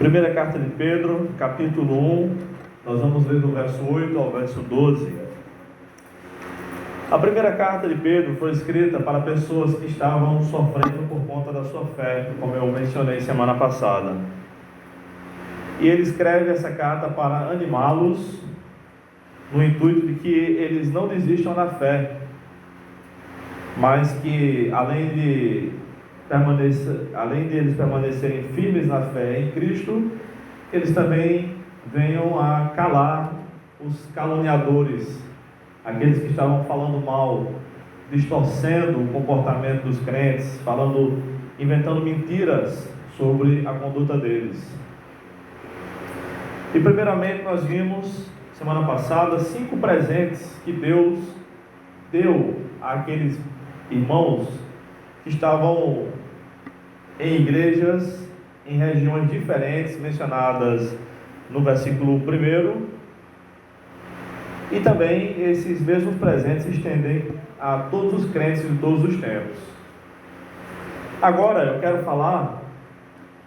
Primeira carta de Pedro, capítulo 1, nós vamos ler do verso 8 ao verso 12. A primeira carta de Pedro foi escrita para pessoas que estavam sofrendo por conta da sua fé, como eu mencionei semana passada. E ele escreve essa carta para animá-los, no intuito de que eles não desistam da fé, mas que além de eles permanecerem firmes na fé em Cristo, eles também venham a calar os caluniadores, aqueles que estavam falando mal, distorcendo o comportamento dos crentes, inventando mentiras sobre a conduta deles. E primeiramente nós vimos, semana passada, 5 presentes que Deus deu àqueles irmãos que estavam em igrejas em regiões diferentes, mencionadas no versículo 1, e também esses mesmos presentes se estendem a todos os crentes de todos os tempos. Agora eu quero falar,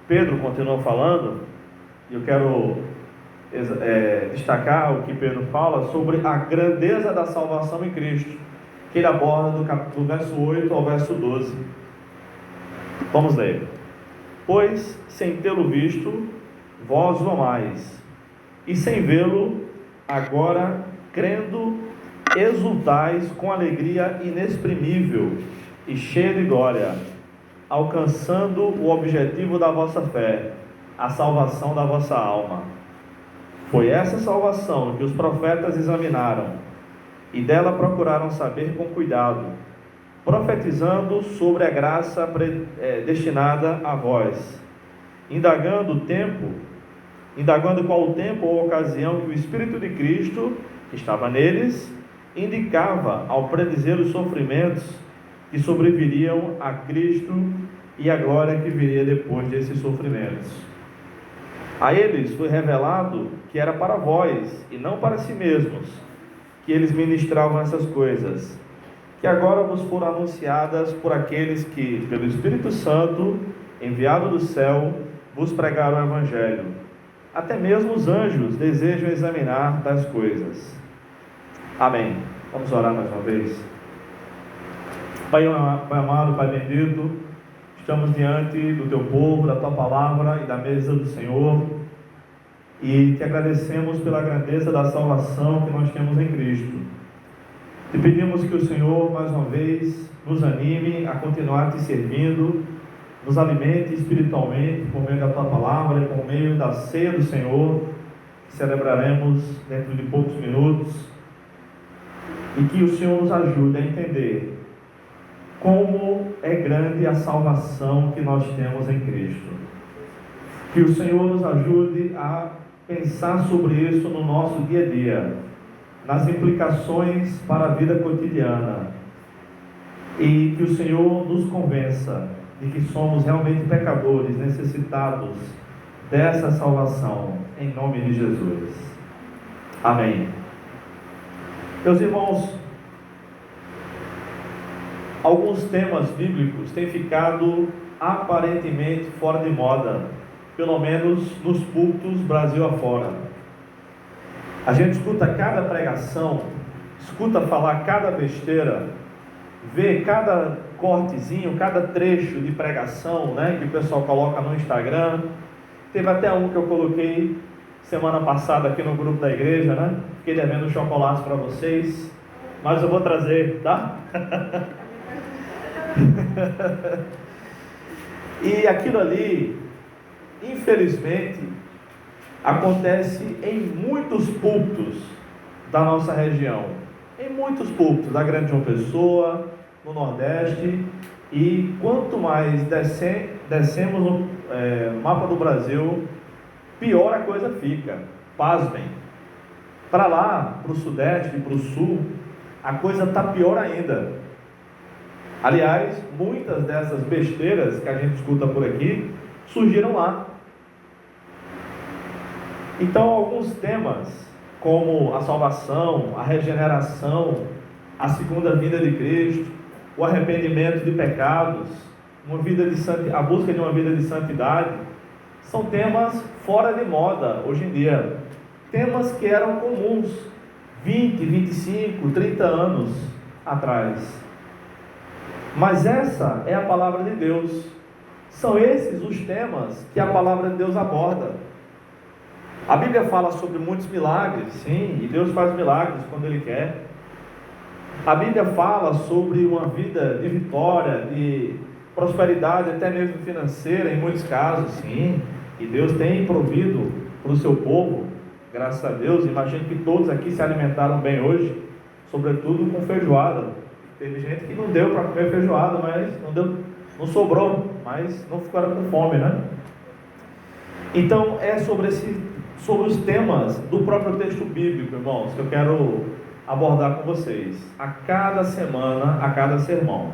Pedro continua falando, e eu quero destacar o que Pedro fala sobre a grandeza da salvação em Cristo, que ele aborda do verso 8 ao verso 12. Vamos ler. Pois, sem tê-lo visto, vós o amais, e sem vê-lo, agora, crendo, exultais com alegria inexprimível e cheia de glória, alcançando o objetivo da vossa fé, a salvação da vossa alma. Foi essa salvação que os profetas examinaram, e dela procuraram saber com cuidado, profetizando sobre a graça destinada a vós, indagando qual o tempo ou ocasião que o Espírito de Cristo, que estava neles, indicava ao predizer os sofrimentos que sobreviriam a Cristo e a glória que viria depois desses sofrimentos. A eles foi revelado que era para vós e não para si mesmos que eles ministravam essas coisas, que agora vos foram anunciadas por aqueles que, pelo Espírito Santo, enviado do céu, vos pregaram o Evangelho. Até mesmo os anjos desejam examinar tais coisas. Amém. Vamos orar mais uma vez. Pai amado, Pai bendito, estamos diante do Teu povo, da Tua palavra e da mesa do Senhor, e Te agradecemos pela grandeza da salvação que nós temos em Cristo. Te pedimos que o Senhor, mais uma vez, nos anime a continuar Te servindo, nos alimente espiritualmente por meio da Tua palavra e por meio da ceia do Senhor, que celebraremos dentro de poucos minutos, e que o Senhor nos ajude a entender como é grande a salvação que nós temos em Cristo. Que o Senhor nos ajude a pensar sobre isso no nosso dia a dia, nas implicações para a vida cotidiana, e que o Senhor nos convença de que somos realmente pecadores, necessitados dessa salvação, em nome de Jesus. Amém. Meus irmãos, alguns temas bíblicos têm ficado aparentemente fora de moda, pelo menos nos púlpitos Brasil afora. A gente escuta cada pregação, escuta falar cada besteira, vê cada cortezinho, cada trecho de pregação, que o pessoal coloca no Instagram. Teve até um que eu coloquei semana passada aqui no grupo da igreja, Fiquei devendo chocolates para vocês, mas eu vou trazer, tá? E aquilo ali, infelizmente, acontece em muitos púlpitos da nossa região, em muitos púlpitos da Grande João Pessoa, no Nordeste, e quanto mais descemos no mapa do Brasil, pior a coisa fica. Pasmem, para lá, para o Sudeste e para o Sul, a coisa está pior ainda. Aliás, muitas dessas besteiras que a gente escuta por aqui surgiram lá. Então, alguns temas, como a salvação, a regeneração, a segunda vinda de Cristo, o arrependimento de pecados, a busca de uma vida de santidade, são temas fora de moda hoje em dia. Temas que eram comuns 20, 25, 30 anos atrás. Mas essa é a palavra de Deus. São esses os temas que a palavra de Deus aborda. A Bíblia fala sobre muitos milagres, sim, e Deus faz milagres quando Ele quer. A Bíblia fala sobre uma vida de vitória, de prosperidade, até mesmo financeira, em muitos casos, sim. E Deus tem provido para o seu povo, graças a Deus. Imagino que todos aqui se alimentaram bem hoje, sobretudo com feijoada. Teve gente que não deu para comer feijoada, mas não sobrou, mas não ficaram com fome, né? Então é sobre os temas do próprio texto bíblico, irmãos, que eu quero abordar com vocês, a cada semana, a cada sermão.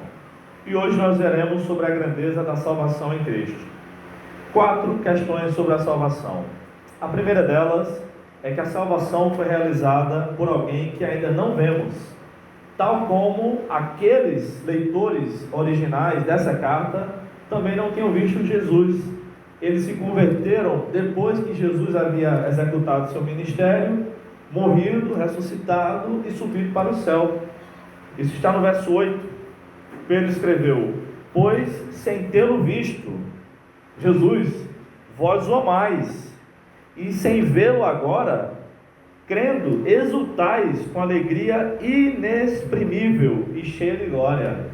E hoje nós veremos sobre a grandeza da salvação em Cristo. 4 questões sobre a salvação. A primeira delas é que a salvação foi realizada por alguém que ainda não vemos, tal como aqueles leitores originais dessa carta também não tinham visto Jesus. Eles se converteram depois que Jesus havia executado seu ministério, morrido, ressuscitado e subido para o céu. Isso está no verso 8. Pedro escreveu: pois sem tê-lo visto, Jesus, vós o amais, e sem vê-lo agora, crendo, exultais com alegria inexprimível e cheia de glória.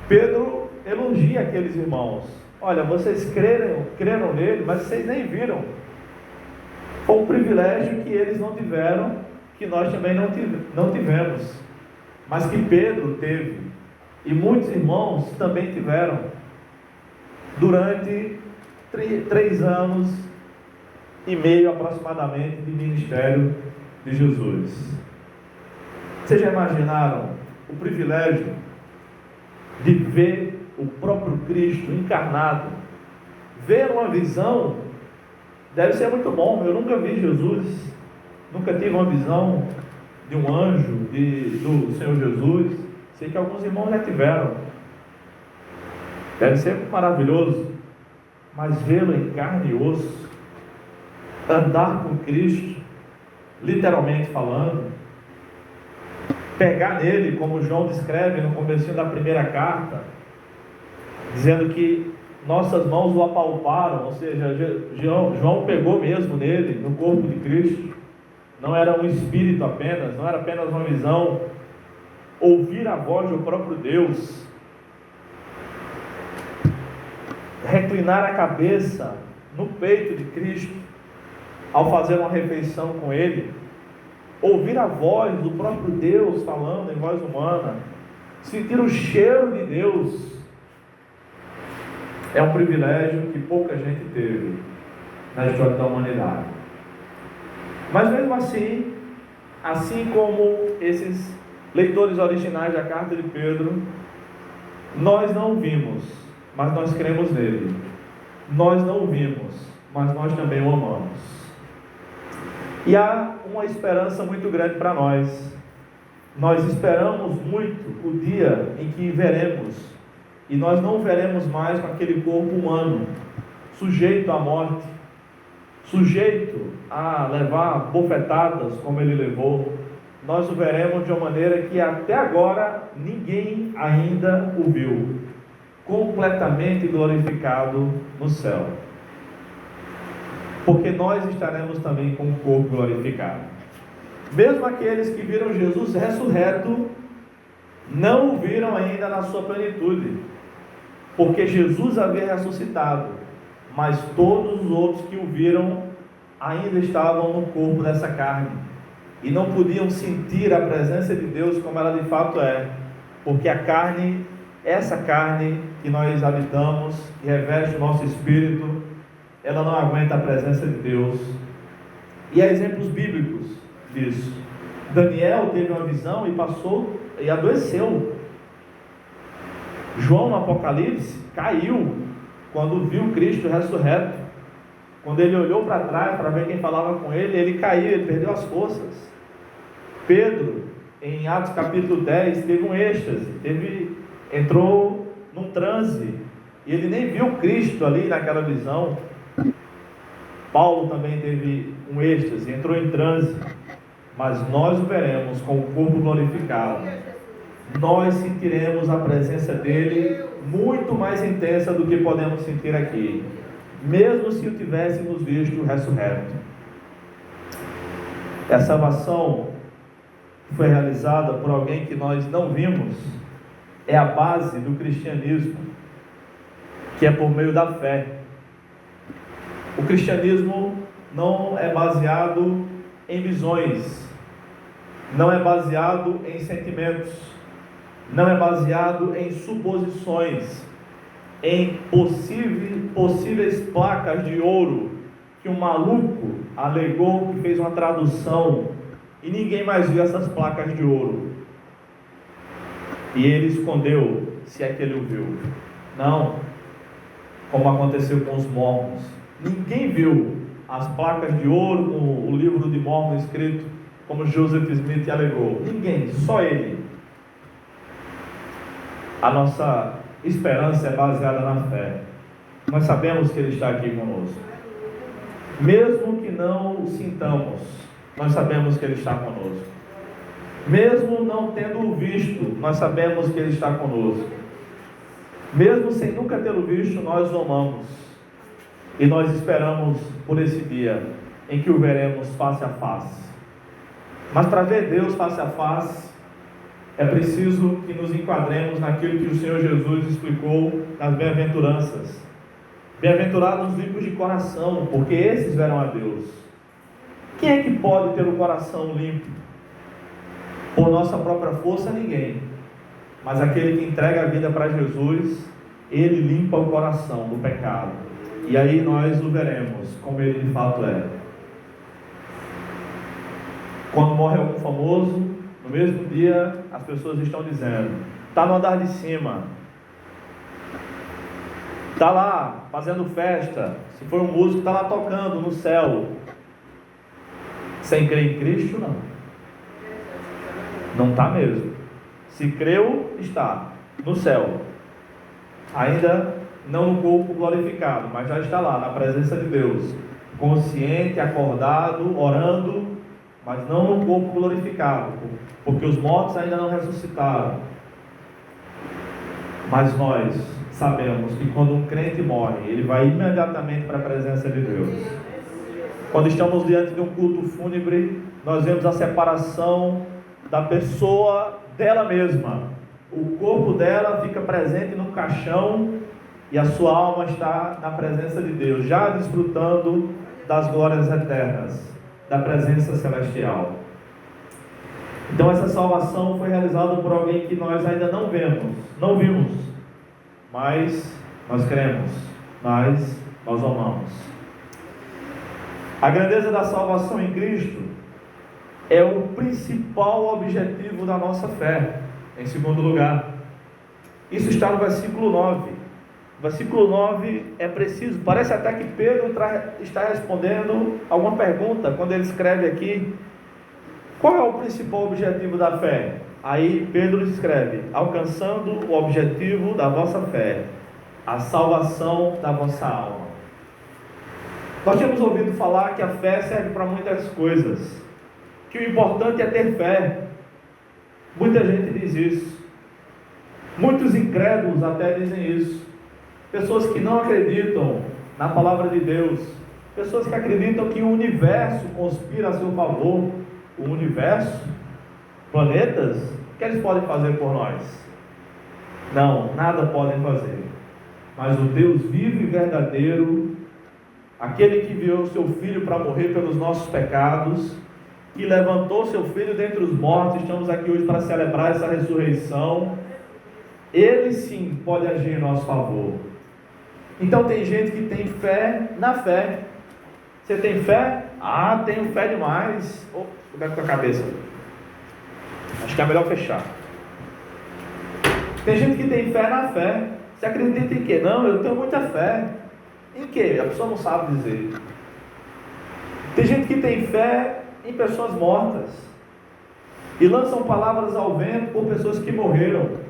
Pedro elogia aqueles irmãos: olha, vocês creram nele, mas vocês nem viram. Foi um privilégio que eles não tiveram, que nós também não tivemos, mas que Pedro teve, e muitos irmãos também tiveram, durante 3 anos e meio aproximadamente de ministério de Jesus. Vocês já imaginaram o privilégio de ver o próprio Cristo encarnado? Ver uma visão deve ser muito bom. Eu nunca vi Jesus, nunca tive uma visão de um anjo, do Senhor Jesus. Sei que alguns irmãos já tiveram. Deve ser maravilhoso, mas vê-lo em carne e osso, andar com Cristo, literalmente falando, pegar nele, como João descreve no comecinho da primeira carta, dizendo que nossas mãos o apalparam, ou seja, João pegou mesmo nele, no corpo de Cristo. Não era um espírito apenas, não era apenas uma visão. Ouvir a voz do próprio Deus, reclinar a cabeça no peito de Cristo ao fazer uma refeição com Ele, ouvir a voz do próprio Deus falando em voz humana, sentir o cheiro de Deus, é um privilégio que pouca gente teve na história da humanidade. Mas mesmo assim como esses leitores originais da carta de Pedro, nós não o vimos, mas nós cremos nele. Nós não o vimos, mas nós também o amamos. E há uma esperança muito grande para nós. Nós esperamos muito o dia em que veremos, e nós não veremos mais com aquele corpo humano, sujeito à morte, sujeito a levar bofetadas como ele levou. Nós o veremos de uma maneira que até agora ninguém ainda o viu, completamente glorificado no céu. Porque nós estaremos também com o corpo glorificado. Mesmo aqueles que viram Jesus ressurreto, não o viram ainda na sua plenitude, porque Jesus havia ressuscitado, mas todos os outros que o viram ainda estavam no corpo dessa carne, e não podiam sentir a presença de Deus como ela de fato é, porque a carne, essa carne que nós habitamos, que reveste o nosso espírito, ela não aguenta a presença de Deus. E há exemplos bíblicos disso. Daniel teve uma visão e passou e adoeceu. João no Apocalipse caiu quando viu Cristo ressurreto. Quando ele olhou para trás para ver quem falava com ele, ele caiu, ele perdeu as forças. Pedro, em Atos capítulo 10, teve um êxtase, entrou num transe, e ele nem viu Cristo ali naquela visão. Paulo também teve um êxtase, entrou em transe, mas nós o veremos com o corpo glorificado. Nós sentiremos a presença dele muito mais intensa do que podemos sentir aqui, mesmo se o tivéssemos visto ressurreto. A salvação foi realizada por alguém que nós não vimos, é a base do cristianismo, que é por meio da fé. O cristianismo não é baseado em visões, não é baseado em sentimentos, não é baseado em suposições, em possíveis placas de ouro que um maluco alegou que fez uma tradução e ninguém mais viu essas placas de ouro. E ele escondeu, se é que ele o viu. Não, como aconteceu com os mormons. Ninguém viu as placas de ouro com o livro de Mormon escrito como Joseph Smith alegou. Ninguém, só ele. A nossa esperança é baseada na fé. Nós sabemos que ele está aqui conosco. Mesmo que não o sintamos, nós sabemos que ele está conosco. Mesmo não tendo-o visto, nós sabemos que ele está conosco. Mesmo sem nunca tê-lo visto, nós o amamos. E nós esperamos por esse dia em que o veremos face a face. Mas para ver Deus face a face, é preciso que nos enquadremos naquilo que o Senhor Jesus explicou nas bem-aventuranças. Bem-aventurados os limpos de coração, porque esses verão a Deus. Quem é que pode ter o coração limpo? Por nossa própria força, ninguém. Mas aquele que entrega a vida para Jesus, ele limpa o coração do pecado. E aí nós o veremos como ele de fato é. Quando morre algum famoso, no mesmo dia as pessoas estão dizendo: está no andar de cima, está lá fazendo festa. Se for um músico, está lá tocando no céu. Sem crer em Cristo, não. Não está mesmo. Se creu, está no céu. Ainda não no corpo glorificado, mas já está lá na presença de Deus, consciente, acordado, orando, mas não no corpo glorificado, porque os mortos ainda não ressuscitaram. Mas nós sabemos que quando um crente morre, ele vai imediatamente para a presença de Deus. Quando estamos diante de um culto fúnebre, nós vemos a separação da pessoa dela mesma. O corpo dela fica presente no caixão e a sua alma está na presença de Deus, já desfrutando das glórias eternas, da presença celestial. Então essa salvação foi realizada por alguém que nós ainda não vimos, mas nós cremos, nós amamos. A grandeza da salvação em Cristo é o principal objetivo da nossa fé. Em segundo lugar, isso está no versículo 9. O versículo 9 é preciso, parece até que Pedro está respondendo alguma pergunta quando ele escreve aqui: qual é o principal objetivo da fé? Aí Pedro escreve: alcançando o objetivo da vossa fé, a salvação da vossa alma. Nós temos ouvido falar que a fé serve para muitas coisas, que o importante é ter fé. Muita gente diz isso. Muitos incrédulos até dizem isso. Pessoas que não acreditam na palavra de Deus, pessoas que acreditam que o universo conspira a seu favor. O universo, planetas, o que eles podem fazer por nós? Não, nada podem fazer. Mas o Deus vivo e verdadeiro, aquele que enviou o seu Filho para morrer pelos nossos pecados, que levantou seu Filho dentre os mortos, estamos aqui hoje para celebrar essa ressurreição, ele sim pode agir em nosso favor. Então tem gente que tem fé na fé. Você tem fé? Ah, tenho fé demais. Cuidado com a cabeça. Acho que é melhor fechar. Tem gente que tem fé na fé. Você acredita em quê? Não, eu tenho muita fé. Em quê? A pessoa não sabe dizer. Tem gente que tem fé em pessoas mortas e lançam palavras ao vento por pessoas que morreram.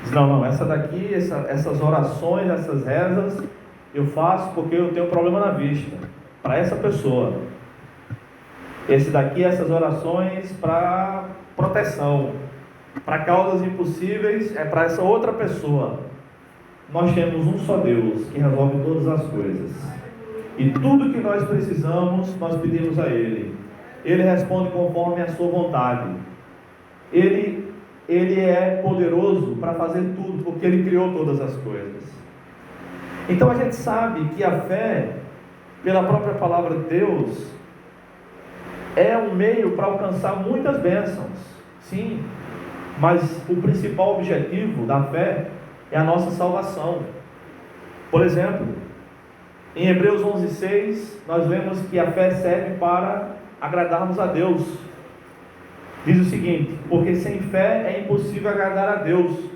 Diz: não, essa daqui, essas orações, essas rezas Eu faço porque eu tenho problema na vista. Para essa pessoa. Esse daqui, essas orações para proteção. Para causas impossíveis, é para essa outra pessoa. Nós temos um só Deus que resolve todas as coisas. E tudo que nós precisamos, nós pedimos a Ele. Ele responde conforme a sua vontade. Ele é poderoso para fazer tudo, porque Ele criou todas as coisas. Então a gente sabe que a fé, pela própria palavra de Deus, é um meio para alcançar muitas bênçãos. Sim, mas o principal objetivo da fé é a nossa salvação. Por exemplo, em Hebreus 11:6, nós vemos que a fé serve para agradarmos a Deus. Diz o seguinte: porque sem fé é impossível agradar a Deus,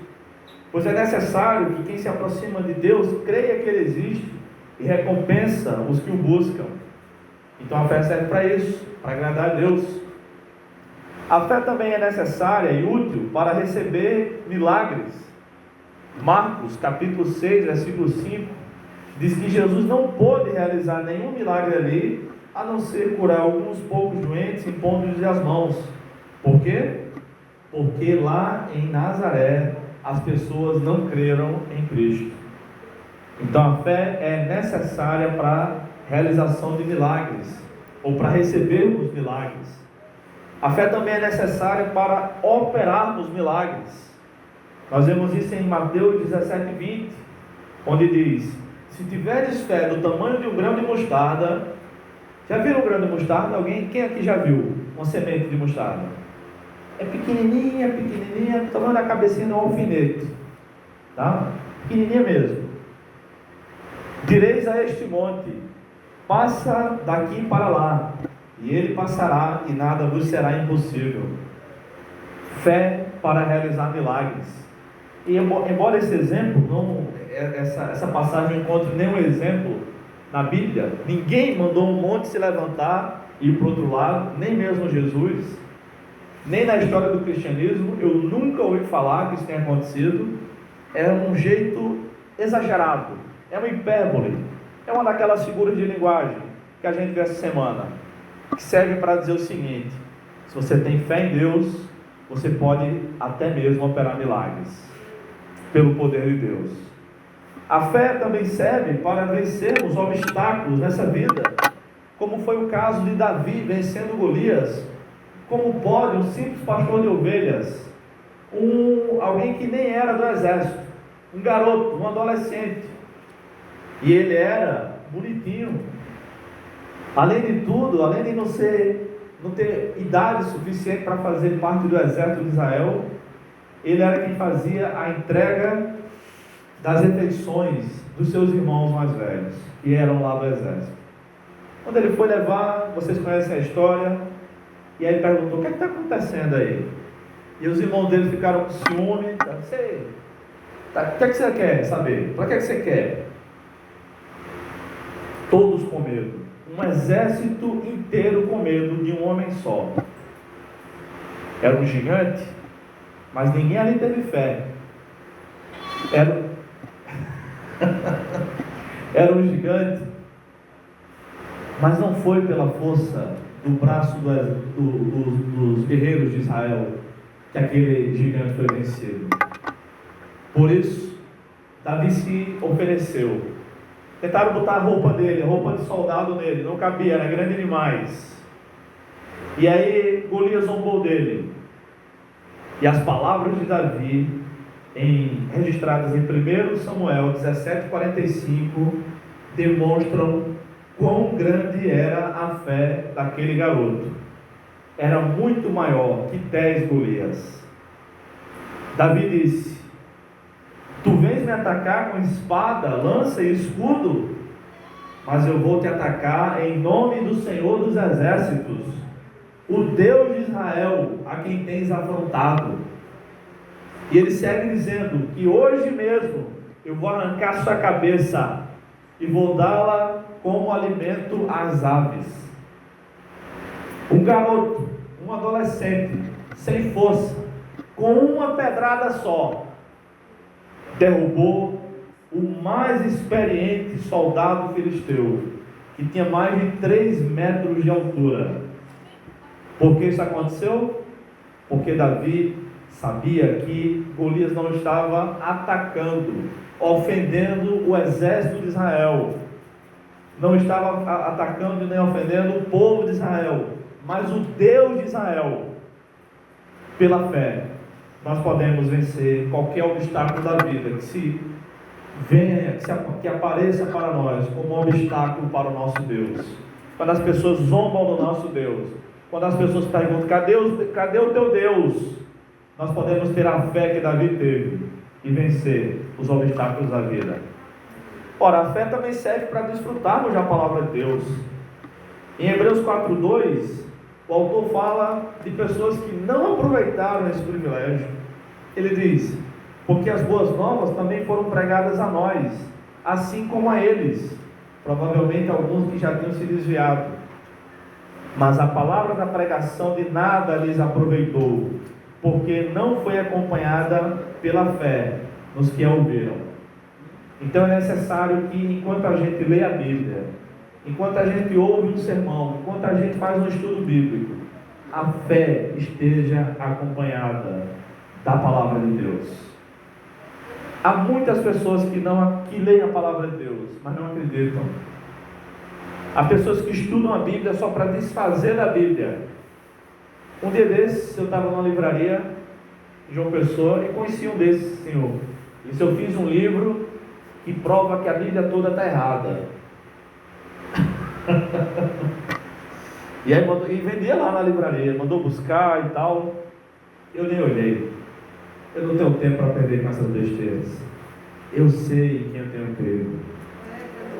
pois é necessário que quem se aproxima de Deus creia que Ele existe e recompensa os que o buscam. Então a fé serve para isso, para agradar a Deus. A fé também é necessária e útil para receber milagres. Marcos capítulo 6, versículo 5, diz que Jesus não pôde realizar nenhum milagre ali, a não ser curar alguns poucos doentes impondo-lhes as mãos. Por quê? Porque lá em Nazaré as pessoas não creram em Cristo. Então a fé é necessária para a realização de milagres, ou para recebermos milagres. A fé também é necessária para operarmos milagres. Nós vemos isso em Mateus 17:20, onde diz: se tiveres fé do tamanho de um grão de mostarda. Já viram um grão de mostarda? Alguém? Quem aqui já viu uma semente de mostarda? É pequenininha, do tamanho da cabecinha de um alfinete, tá? Pequenininha mesmo. Direis a este monte: passa daqui para lá, e ele passará, e nada vos será impossível. Fé para realizar milagres. E embora esse exemplo, essa passagem não encontre nenhum exemplo na Bíblia, ninguém mandou um monte se levantar e ir para o outro lado, nem mesmo Jesus, nem na história do cristianismo, eu nunca ouvi falar que isso tenha acontecido. É um jeito exagerado, é uma hipérbole, é uma daquelas figuras de linguagem que a gente vê essa semana, que serve para dizer o seguinte: se você tem fé em Deus, você pode até mesmo operar milagres, pelo poder de Deus. A fé também serve para vencermos obstáculos nessa vida, como foi o caso de Davi vencendo Golias. Como pode um simples pastor de ovelhas, alguém que nem era do exército, um garoto, um adolescente, e ele era bonitinho, além de tudo, além de não ter idade suficiente para fazer parte do exército de Israel, ele era quem fazia a entrega das refeições dos seus irmãos mais velhos, que eram lá do exército. Quando ele foi levar, vocês conhecem a história, e aí ele perguntou: o que está acontecendo aí? E os irmãos dele ficaram com ciúme. O que é que você quer saber? Para que você quer? Todos com medo. Um exército inteiro com medo de um homem só. Era um gigante, mas ninguém ali teve fé. Era um gigante, mas não foi pela força do braço dos guerreiros de Israel que aquele gigante foi vencido. Por isso, Davi se ofereceu. Tentaram botar a roupa dele, a roupa de soldado nele, não cabia, era grande demais. E aí Golias zombou dele. E as palavras de Davi, registradas em 1 Samuel 17:45, demonstram quão grande era a fé daquele garoto. Era muito maior que 10 Golias. Davi disse: tu vens me atacar com espada, lança e escudo, mas eu vou te atacar em nome do Senhor dos Exércitos, o Deus de Israel, a quem tens afrontado. E ele segue dizendo que hoje mesmo eu vou arrancar sua cabeça e vou dá-la como alimento às aves. Um garoto, um adolescente, sem força, com uma pedrada só, derrubou o mais experiente soldado filisteu, que tinha mais de 3 metros de altura. Por que isso aconteceu? Porque Davi sabia que Golias não estava atacando, ofendendo o exército de Israel, não estava atacando nem ofendendo o povo de Israel, mas o Deus de Israel. Pela fé, nós podemos vencer qualquer obstáculo da vida que apareça para nós como um obstáculo para o nosso Deus. Quando as pessoas zombam do nosso Deus, quando as pessoas perguntam, cadê o teu Deus? Nós podemos ter a fé que Davi teve e vencer os obstáculos da vida. Ora, a fé também serve para desfrutarmos da palavra de Deus. Em Hebreus 4:2, o autor fala de pessoas que não aproveitaram esse privilégio. Ele diz: porque as boas novas também foram pregadas a nós, assim como a eles, provavelmente alguns que já tinham se desviado. Mas a palavra da pregação de nada lhes aproveitou, porque não foi acompanhada pela fé nos que a ouviram. Então é necessário que, enquanto a gente lê a Bíblia, enquanto a gente ouve um sermão, enquanto a gente faz um estudo bíblico, a fé esteja acompanhada da palavra de Deus. Há muitas pessoas que leem a palavra de Deus, mas não acreditam. Há pessoas que estudam a Bíblia só para desfazer da Bíblia. Um dia desses, eu estava numa livraria em João Pessoa e conheci um desses, senhor. E se eu fiz um livro que prova que a Bíblia toda está errada. E aí vendia lá na livraria, mandou buscar e tal. Eu nem olhei. Eu não tenho tempo para perder com essas besteiras. Eu sei quem eu tenho crido.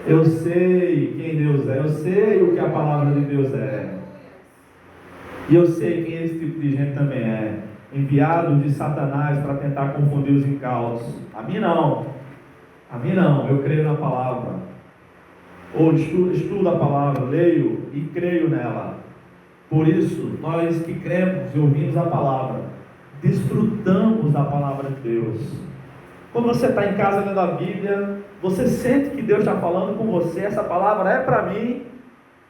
Eu sei quem Deus é. Eu sei o que a palavra de Deus é. E eu sei quem esse tipo de gente também é. Enviado de Satanás para tentar confundir os incautos. A mim não. A mim não. Eu creio na palavra. Ou estudo a palavra, leio e creio nela. Por isso, nós que cremos e ouvimos a palavra, desfrutamos da palavra de Deus. Quando você está em casa lendo a Bíblia, você sente que Deus está falando com você, essa palavra é para mim.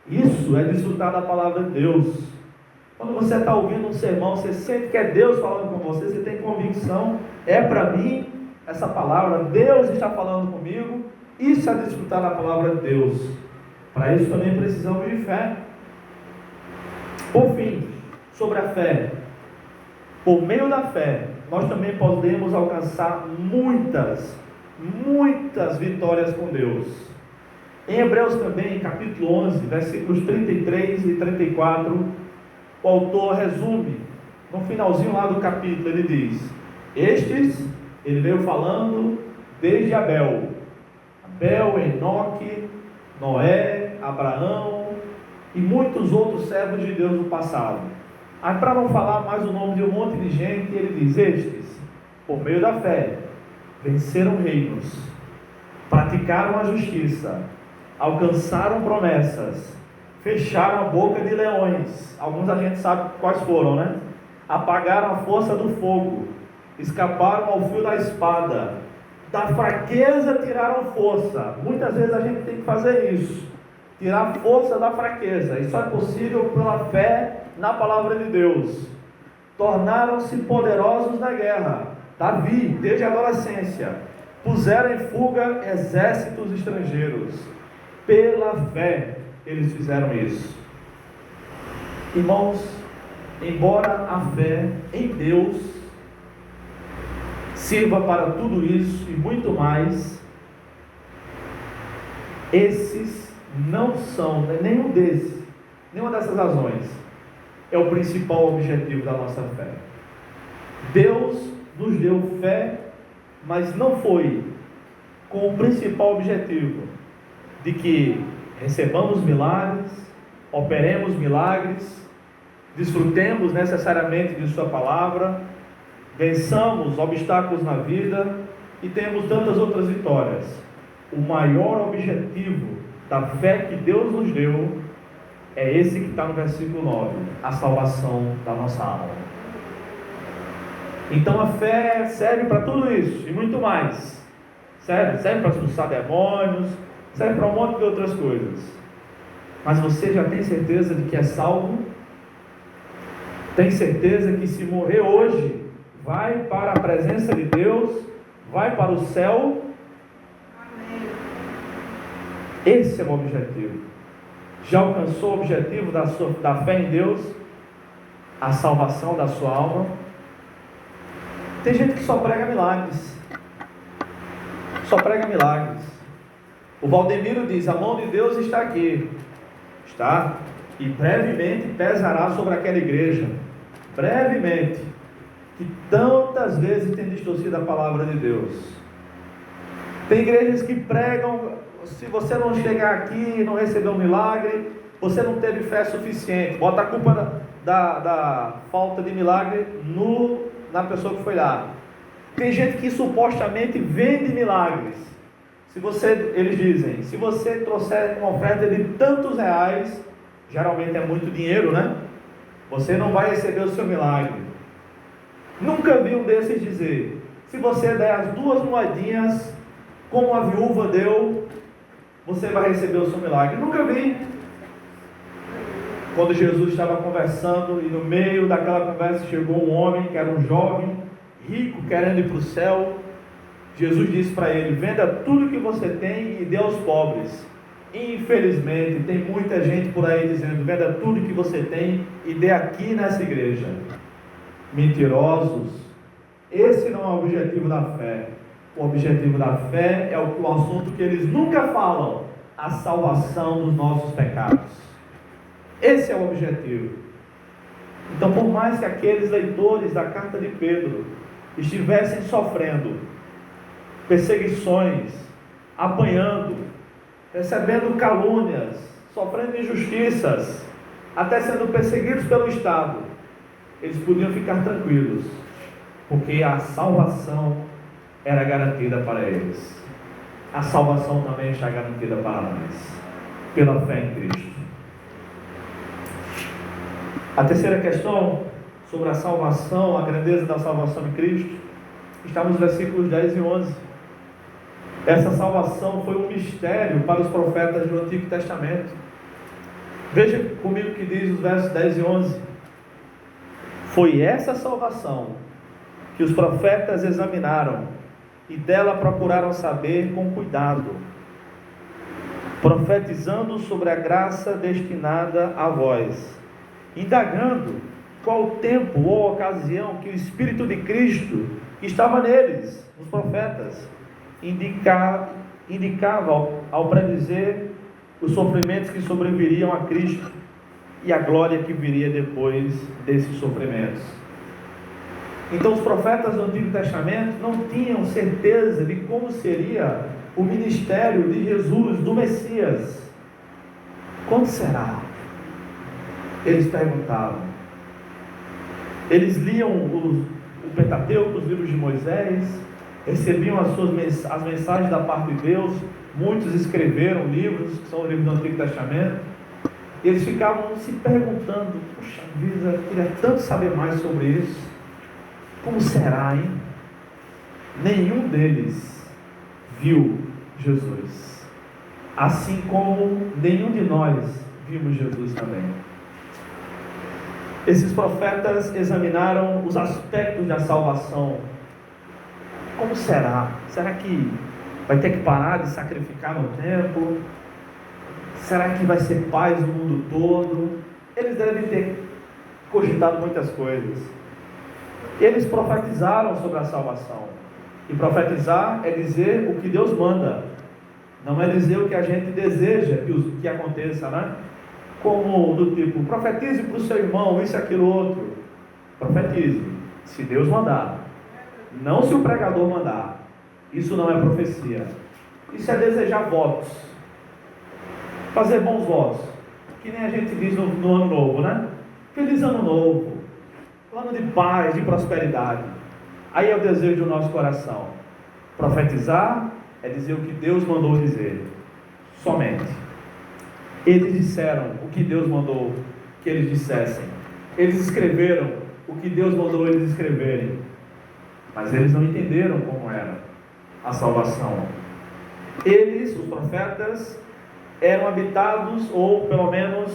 Isso é desfrutar da palavra de Deus. Quando você está ouvindo um sermão, você sente que é Deus falando com você, você tem convicção, é para mim essa palavra, Deus está falando comigo. Isso é desfrutar da palavra de Deus. Para isso também precisamos de fé. Por fim, sobre a fé. Por meio da fé, nós também podemos alcançar muitas vitórias com Deus. Em Hebreus também, capítulo 11, versículos 33 e 34, o autor resume, no finalzinho lá do capítulo, ele diz: ele veio falando desde Abel, Enoque, Noé, Abraão e muitos outros servos de Deus do passado. Aí, para não falar mais o nome de um monte de gente, ele diz: estes, por meio da fé, venceram reinos, praticaram a justiça, alcançaram promessas, fecharam a boca de leões. Alguns a gente sabe quais foram, né? Apagaram a força do fogo, escaparam ao fio da espada, da fraqueza tiraram força. Muitas vezes a gente tem que fazer isso, tirar força da fraqueza. Isso é possível pela fé na palavra de Deus. Tornaram-se poderosos na guerra. Davi, desde a adolescência, puseram em fuga exércitos estrangeiros. Pela fé eles fizeram isso. Irmãos, embora a fé em Deus sirva para tudo isso e muito mais, esses não são, nenhuma dessas razões é o principal objetivo da nossa fé. Deus nos deu fé, mas não foi com o principal objetivo de que recebamos milagres, operemos milagres, desfrutemos necessariamente de sua palavra, vençamos obstáculos na vida e temos tantas outras vitórias. O maior objetivo da fé que Deus nos deu é esse que está no versículo 9, a salvação da nossa alma. Então a fé serve para tudo isso e muito mais. serve para expulsar demônios, serve para um monte de outras coisas. Mas você já tem certeza de que é salvo? Tem certeza que se morrer hoje, vai para a presença de Deus, vai para o céu? Amém. Esse é o objetivo. Já alcançou o objetivo da fé em Deus? A salvação da sua alma? Tem gente que só prega milagres. Só prega milagres. O Valdemiro diz: a mão de Deus está aqui. Está. E brevemente pesará sobre aquela igreja. Brevemente. Que tantas vezes tem distorcido a palavra de Deus. Tem igrejas que pregam: se você não chegar aqui e não receber um milagre, você não teve fé suficiente. Bota a culpa da falta de milagre na pessoa que foi lá. Tem gente que supostamente vende milagres. Eles dizem: se você trouxer uma oferta de tantos reais, geralmente é muito dinheiro, né? Você não vai receber o seu milagre. Nunca vi um desses dizer: se você der as 2 moedinhas, como a viúva deu, você vai receber o seu milagre. Nunca vi. Quando Jesus estava conversando, e no meio daquela conversa chegou um homem que era um jovem, rico, querendo ir para o céu. Jesus disse para ele: venda tudo que você tem e dê aos pobres. Infelizmente, tem muita gente por aí dizendo: venda tudo que você tem e dê aqui nessa igreja. Mentirosos. Esse não é o objetivo da fé. O objetivo da fé é o assunto que eles nunca falam: a salvação dos nossos pecados. Esse é o objetivo. Então, por mais que aqueles leitores da carta de Pedro estivessem sofrendo perseguições, apanhando, recebendo calúnias, sofrendo injustiças, até sendo perseguidos pelo Estado, eles podiam ficar tranquilos, porque a salvação era garantida para eles. A salvação também está garantida para nós, pela fé em Cristo. A terceira questão sobre a salvação, a grandeza da salvação em Cristo, está nos versículos 10 e 11. Essa salvação foi um mistério para os profetas do Antigo Testamento. Veja comigo o que diz os versos 10 e 11. Foi essa salvação que os profetas examinaram e dela procuraram saber com cuidado, profetizando sobre a graça destinada a vós, indagando qual o tempo ou ocasião que o Espírito de Cristo que estava neles, os profetas, indicava ao predizer os sofrimentos que sobreviriam a Cristo e a glória que viria depois desses sofrimentos. Então os profetas do Antigo Testamento não tinham certeza de como seria o ministério de Jesus, do Messias. Quando será? Eles perguntavam. Eles liam o Pentateuco, os livros de Moisés, recebiam as mensagens da parte de Deus. Muitos escreveram livros, que são os livros do Antigo Testamento. E eles ficavam se perguntando: puxa vida, eu queria tanto saber mais sobre isso. Como será, hein? Nenhum deles viu Jesus, assim como nenhum de nós vimos Jesus também. Esses profetas examinaram os aspectos da salvação. Como será? Será que vai ter que parar de sacrificar no templo? Será que vai ser paz no mundo todo? Eles devem ter cogitado muitas coisas. Eles profetizaram sobre a salvação. E profetizar é dizer o que Deus manda, não é dizer o que a gente deseja que aconteça, né? Como do tipo: profetize para o seu irmão isso, aquilo, outro. Profetize, se Deus mandar, não se o pregador mandar. Isso não é profecia. Isso é desejar votos, fazer bons votos, que nem a gente diz no ano novo, né? Feliz ano novo, ano de paz, de prosperidade. Aí é o desejo do nosso coração. Profetizar é dizer o que Deus mandou dizer, somente. Eles disseram o que Deus mandou que eles dissessem. Eles escreveram o que Deus mandou eles escreverem. Mas eles não entenderam como era a salvação. Eles, os profetas, eram habitados, ou pelo menos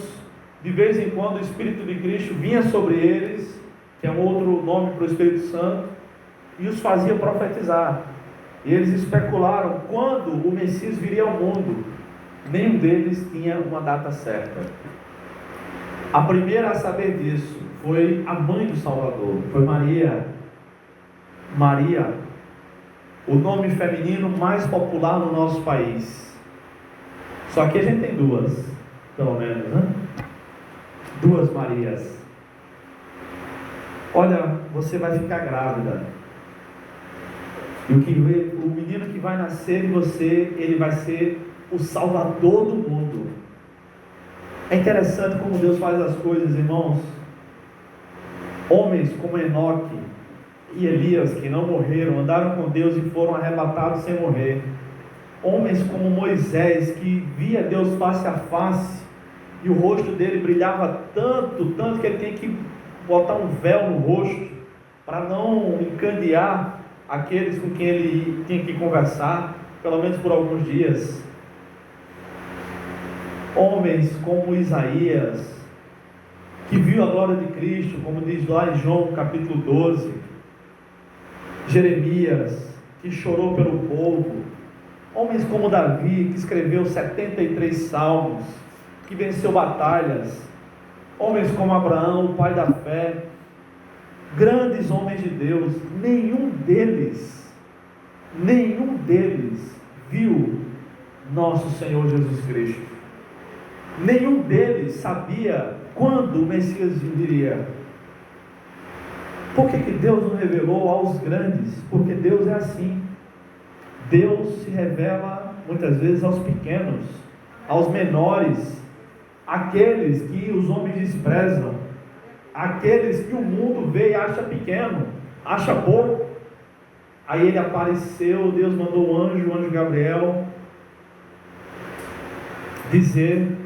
de vez em quando o Espírito de Cristo vinha sobre eles, que é um outro nome para o Espírito Santo, e os fazia profetizar. E eles especularam quando o Messias viria ao mundo. Nenhum deles tinha uma data certa. A primeira a saber disso foi a mãe do Salvador, foi Maria. Maria, o nome feminino mais popular no nosso país. Só que a gente tem duas, pelo menos, né? Duas Marias. Olha, você vai ficar grávida. E o menino que vai nascer em você, ele vai ser o Salvador do mundo. É interessante como Deus faz as coisas, irmãos. Homens como Enoque e Elias, que não morreram, andaram com Deus e foram arrebatados sem morrer. Homens como Moisés, que via Deus face a face, e o rosto dele brilhava tanto que ele tinha que botar um véu no rosto, para não encandear aqueles com quem ele tinha que conversar, pelo menos por alguns dias. Homens como Isaías, que viu a glória de Cristo, como diz lá em João capítulo 12. Jeremias, que chorou pelo povo. Homens como Davi, que escreveu 73 salmos, que venceu batalhas. Homens como Abraão, o pai da fé. Grandes homens de Deus. Nenhum deles viu nosso Senhor Jesus Cristo. Nenhum deles sabia quando o Messias viria. Por que Deus não revelou aos grandes? Porque Deus é assim. Deus se revela muitas vezes aos pequenos, aos menores, aqueles que os homens desprezam, aqueles que o mundo vê e acha pequeno, acha pouco. Aí ele apareceu, Deus mandou o anjo Gabriel, dizer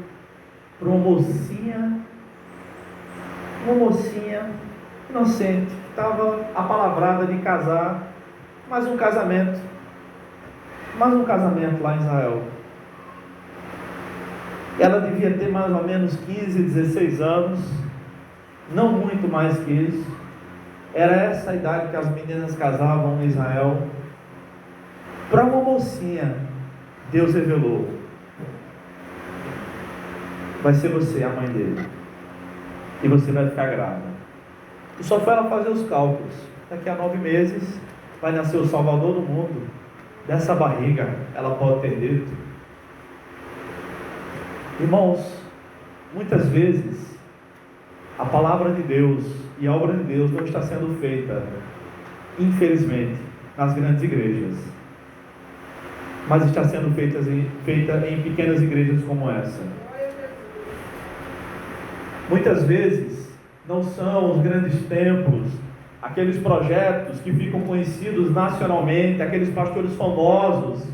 para uma mocinha inocente, que estava apalavrada de casar, mais um casamento lá em Israel. Ela devia ter mais ou menos 15, 16 anos, não muito mais que isso. Era essa a idade que as meninas casavam em Israel. Para uma mocinha, Deus revelou: vai ser você a mãe dele, e você vai ficar grávida. E só foi ela fazer os cálculos: daqui a 9 meses vai nascer o Salvador do mundo. Dessa barriga ela pode ter dito. Irmãos, muitas vezes a palavra de Deus e a obra de Deus não está sendo feita, infelizmente, nas grandes igrejas, mas está sendo feita em pequenas igrejas como essa. Muitas vezes não são os grandes templos, aqueles projetos que ficam conhecidos nacionalmente, aqueles pastores famosos,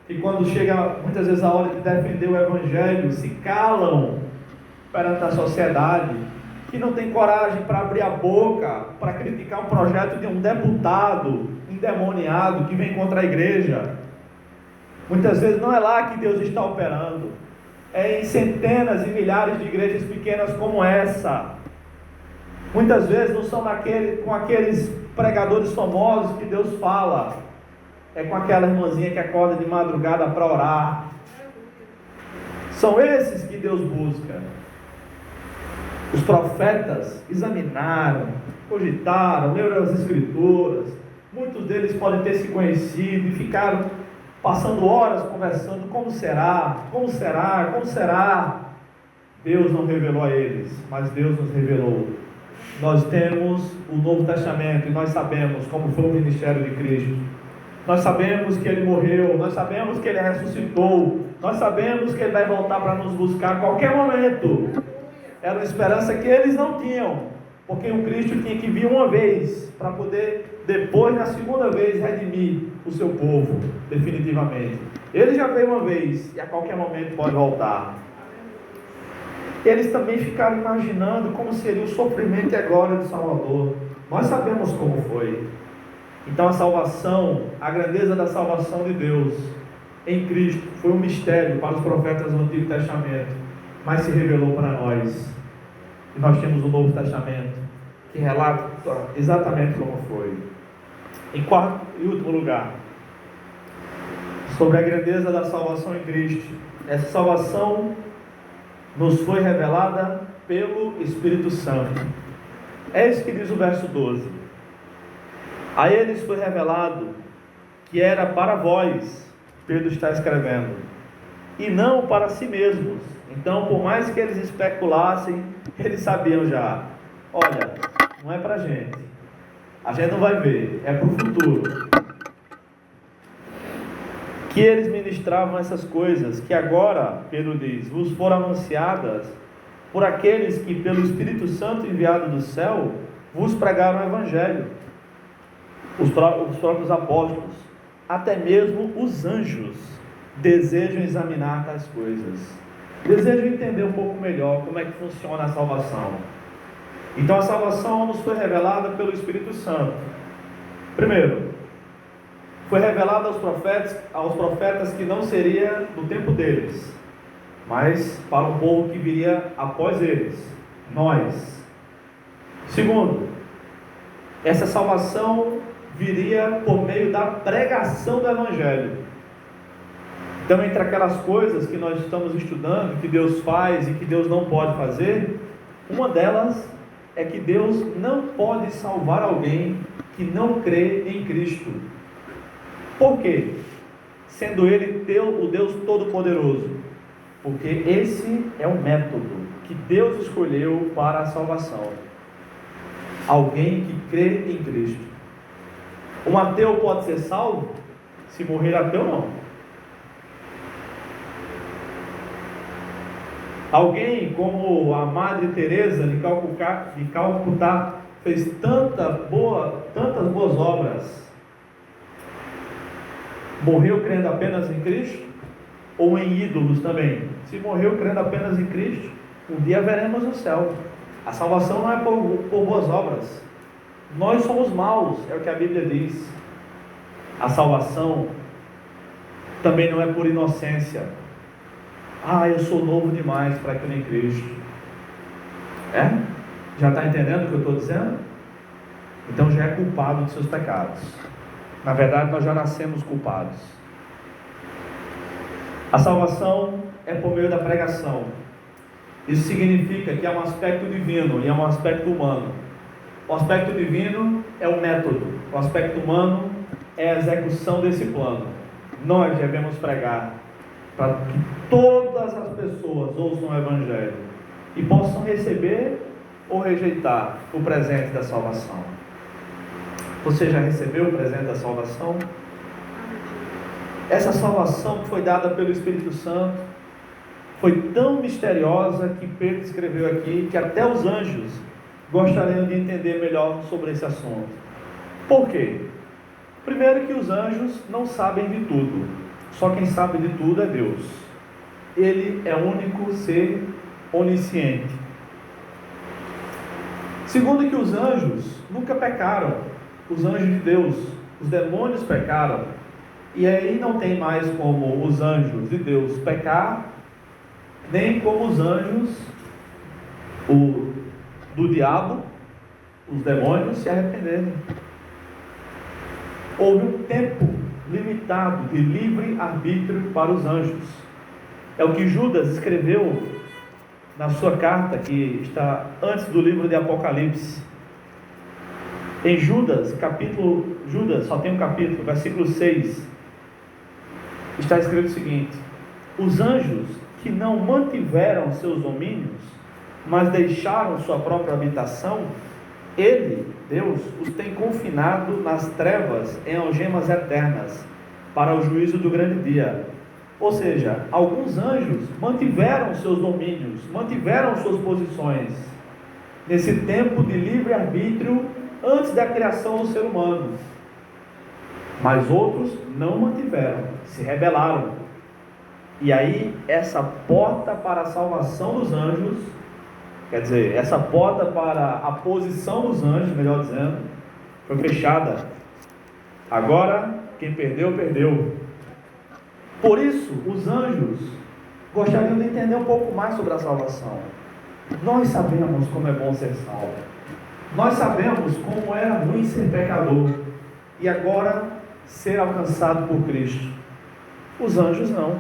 que quando chega muitas vezes a hora de defender o Evangelho, se calam perante a sociedade, que não tem coragem para abrir a boca, para criticar um projeto de um deputado endemoniado que vem contra a igreja. Muitas vezes não é lá que Deus está operando, é em centenas e milhares de igrejas pequenas como essa. Muitas vezes não são com aqueles pregadores famosos que Deus fala, é com aquela irmãzinha que acorda de madrugada para orar. São esses que Deus busca. Os profetas examinaram, cogitaram, leram as escrituras. Muitos deles podem ter se conhecido e ficaram passando horas conversando: como será? Como será? Como será? Deus não revelou a eles, mas Deus nos revelou. Nós temos o Novo Testamento e nós sabemos como foi o ministério de Cristo. Nós sabemos que Ele morreu, nós sabemos que Ele ressuscitou, nós sabemos que Ele vai voltar para nos buscar a qualquer momento. Era uma esperança que eles não tinham, porque o Cristo tinha que vir uma vez, para poder depois, na segunda vez, redimir o seu povo, definitivamente. Ele já veio uma vez, e a qualquer momento pode voltar. Eles também ficaram imaginando como seria o sofrimento e a glória do Salvador. Nós sabemos como foi. Então a salvação, a grandeza da salvação de Deus em Cristo foi um mistério para os profetas do Antigo Testamento, mas se revelou para nós. E nós temos o Novo Testamento que relata exatamente como foi. Em quarto e último lugar, sobre a grandeza da salvação em Cristo. Essa salvação nos foi revelada pelo Espírito Santo. É isso que diz o verso 12. A eles foi revelado que era para vós, Pedro está escrevendo, e não para si mesmos. Então, por mais que eles especulassem, eles sabiam já, olha, não é para a gente não vai ver, é para o futuro. Que eles ministravam essas coisas, que agora, Pedro diz, vos foram anunciadas por aqueles que pelo Espírito Santo enviado do céu, vos pregaram o Evangelho, os próprios apóstolos, até mesmo os anjos desejam examinar tais coisas, desejam entender um pouco melhor como é que funciona a salvação. Então a salvação nos foi revelada pelo Espírito Santo. Primeiro, foi revelada aos profetas que não seria do tempo deles, mas para o povo que viria após eles, nós. Segundo, essa salvação viria por meio da pregação do Evangelho. Então, entre aquelas coisas que nós estamos estudando, que Deus faz e que Deus não pode fazer, uma delas é que Deus não pode salvar alguém que não crê em Cristo. Por quê? Sendo Ele o Deus Todo-Poderoso. Porque esse é o método que Deus escolheu para a salvação. Alguém que crê em Cristo. Um ateu pode ser salvo? Se morrer ateu, não. Alguém como a Madre Teresa de Calcutá fez tantas boas obras, morreu crendo apenas em Cristo? Ou em ídolos também? Se morreu crendo apenas em Cristo, um dia veremos o céu. A salvação não é por boas obras. Nós somos maus, é o que a Bíblia diz. A salvação também não é por inocência. Eu sou novo demais para crer em Cristo. Já está entendendo o que eu estou dizendo? Então já é culpado dos seus pecados. Na verdade, nós já nascemos culpados. A salvação é por meio da pregação. Isso significa que há um aspecto divino e há um aspecto humano. O aspecto divino é o método. O aspecto humano é a execução desse plano. Nós devemos pregar para que todas as pessoas ouçam o Evangelho e possam receber ou rejeitar o presente da salvação. Você já recebeu o presente da salvação? Essa salvação que foi dada pelo Espírito Santo foi tão misteriosa que Pedro escreveu aqui que até os anjos gostariam de entender melhor sobre esse assunto. Por quê? Primeiro que os anjos não sabem de tudo. Só quem sabe de tudo é Deus. Ele é o único ser onisciente. Segundo que os anjos nunca pecaram. Os anjos de Deus, os demônios pecaram. E aí não tem mais como os anjos de Deus pecar, nem como os anjos do diabo, os demônios, se arrependerem. Houve um tempo limitado de livre arbítrio para os anjos. É o que Judas escreveu na sua carta, que está antes do livro de Apocalipse. Em Judas só tem um capítulo, versículo 6, está escrito o seguinte: os anjos que não mantiveram seus domínios, mas deixaram sua própria habitação, Ele, Deus, os tem confinado nas trevas em algemas eternas, para o juízo do grande dia. Ou seja, alguns anjos mantiveram seus domínios, mantiveram suas posições, nesse tempo de livre-arbítrio, antes da criação do ser humano. Mas outros não mantiveram, se rebelaram. E aí, essa porta para a salvação dos anjos, quer dizer, essa porta para a posição dos anjos, melhor dizendo, foi fechada. Agora, quem perdeu, perdeu. Por isso, os anjos gostariam de entender um pouco mais sobre a salvação. Nós sabemos como é bom ser salvo. Nós sabemos como era ruim ser pecador. E agora, ser alcançado por Cristo. Os anjos não,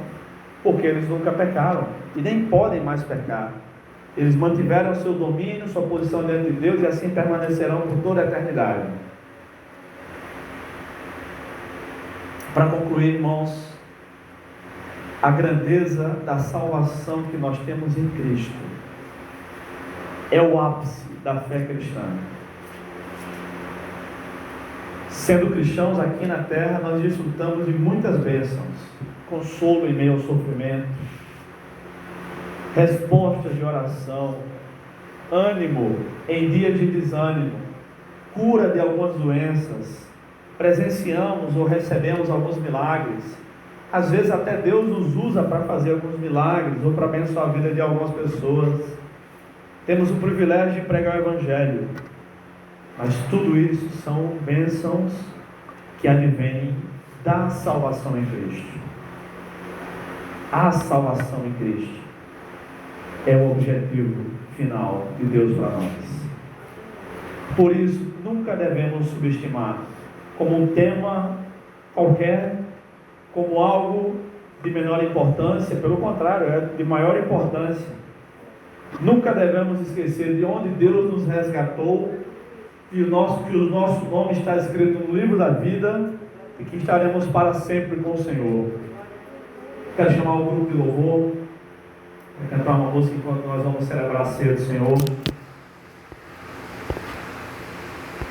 porque eles nunca pecaram e nem podem mais pecar. Eles mantiveram seu domínio, sua posição diante de Deus e assim permanecerão por toda a eternidade. Para concluir, irmãos, a grandeza da salvação que nós temos em Cristo é o ápice da fé cristã. Sendo cristãos aqui na terra, nós desfrutamos de muitas bênçãos, consolo em meio ao sofrimento, respostas de oração, ânimo em dias de desânimo, cura de algumas doenças, presenciamos ou recebemos alguns milagres. Às vezes até Deus nos usa para fazer alguns milagres ou para abençoar a vida de algumas pessoas. Temos o privilégio de pregar o Evangelho, mas tudo isso são bênçãos que advêm da salvação em Cristo. A salvação em Cristo é o objetivo final de Deus para nós. Por isso, nunca devemos subestimar como um tema qualquer, como algo de menor importância. Pelo contrário, é de maior importância. Nunca devemos esquecer de onde Deus nos resgatou e que o nosso nome está escrito no livro da vida e que estaremos para sempre com o Senhor. Quero chamar o grupo de louvor para cantar uma música enquanto nós vamos celebrar a ceia do Senhor.